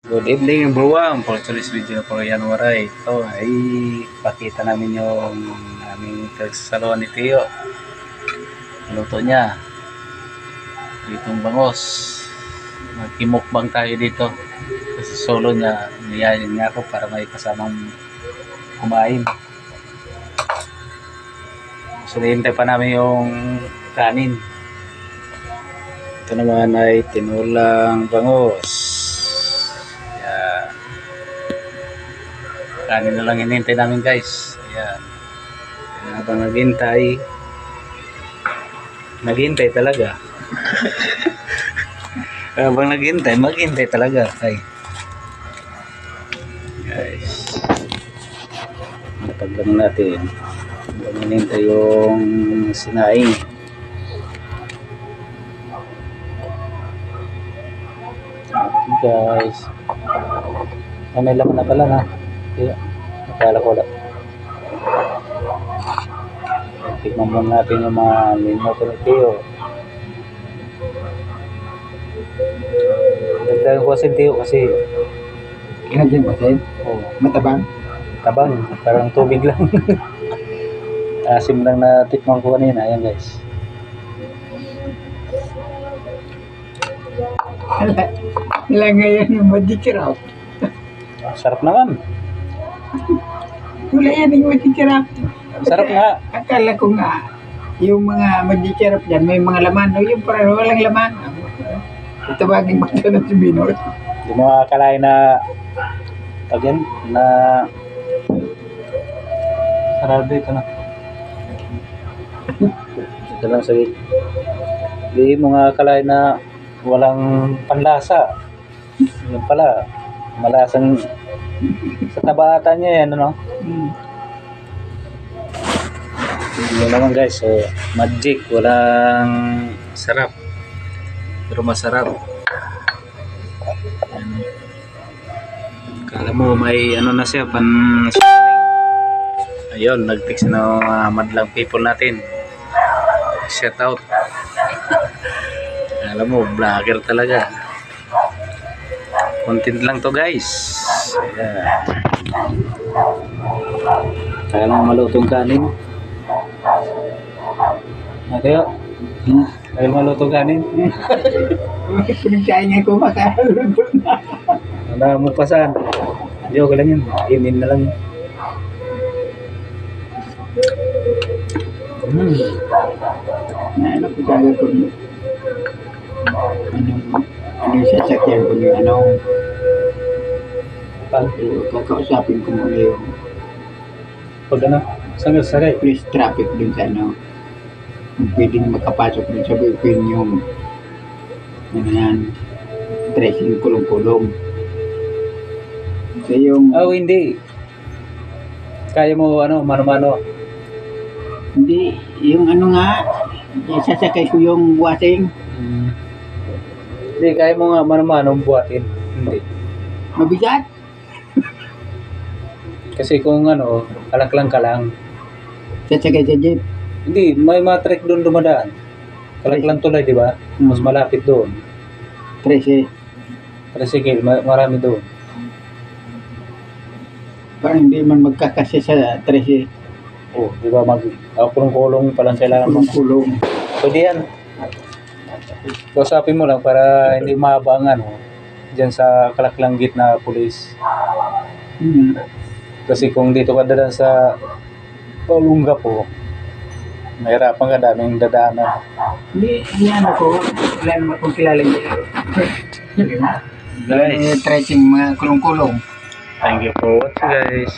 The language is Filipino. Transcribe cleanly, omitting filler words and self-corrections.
Good evening everyone, for today's video for January. Ito ay pakita namin yung aming pagsasaluhan ni Tio. Luto niya ditong bangos. Magkimukbang tayo dito kasi solo niya, niyayin niya ako para may kasamang kumain. So hintay pa namin yung kanin. Ito naman ay tinulang bangos. Kanin na lang hinintay namin guys. Ayan. Habang naghintay talaga. Habang naghintay, maghintay talaga. Ay. Guys. Napagdano natin. Habang hinintay yung sinaing. Okay guys. May laman na pala na. Kaya, nakala ko lang. Tignan muna natin yung mga minuto ni Tio. Dagdagan ko kasi Tio kasi Kinagyan ba sa'yo? oh, Matabang? tabang, parang tubig lang. Asim lang na tikman ko kanina. Ayan guys. Wala ngayon yung madikirap. Sarap naman. Wala yan yung madikirap. Sarap nga. Akala ko nga, yung mga madikirap dyan, may mga laman. O yung parang walang laman. Ito baging magka na si Binor. Hindi mo akalain na again na sarap dito na. Ito lang sa hindi mo nga akalain na walang panlasa. Yun pala, malasang sa tabatan niya yan, ano? Yun naman guys, so magic, walang sarap pero masarap. Kala mo may ano na siya, ayun, nag-text na mga madlang people natin. Shout out. Alam mo, vlogger talaga. Content lang to guys. Ayan. Kaya lang malutong kanin. Mateo, kaya malutong kanin. Pinagkain ko makalulunod na. Wala mo pasan. Hindi ko lang yun. Inin na lang. Ano ko talaga ko ano yung sasakyan ko ni ano. Kakausapin ko muna yung Pag ano? Saan ka sakay? police traffic dun sa ano. Kung pwedeng makapasok dun sa bullpen yung ano yan, tracing kulong-kulong. So yung Oh, hindi. Kaya mo ano, mano-mano. hindi, yung ano nga, sasakay ko yung buwasing. Hindi, kaya mo nga mano-mano buhatin. Hindi. Mabigat. Kasi kung ano, kalaklang ka lang. Sasakay sa jeep. Hindi, may matrek doon dumadaan. Kalaklang tulay, di ba? Mas malapit doon. 13. Tricycle, marami doon. Parang hindi man magkakasya sa 13. Oh, di ba kulong-kulong pa lang kailangan mo. Kulong-kulong. Pwede yan. Kausapin mo lang para hindi mahaba ang ano, dyan sa kalaklanggit na pulis. Kasi kung dito ka dadaan sa Olungga po, mahirapan ka, daming dadaanan. Hindi ano ko, wala naman kong kilala niya. Guys, Tracing mga kulong-kulong. thank you for watching guys.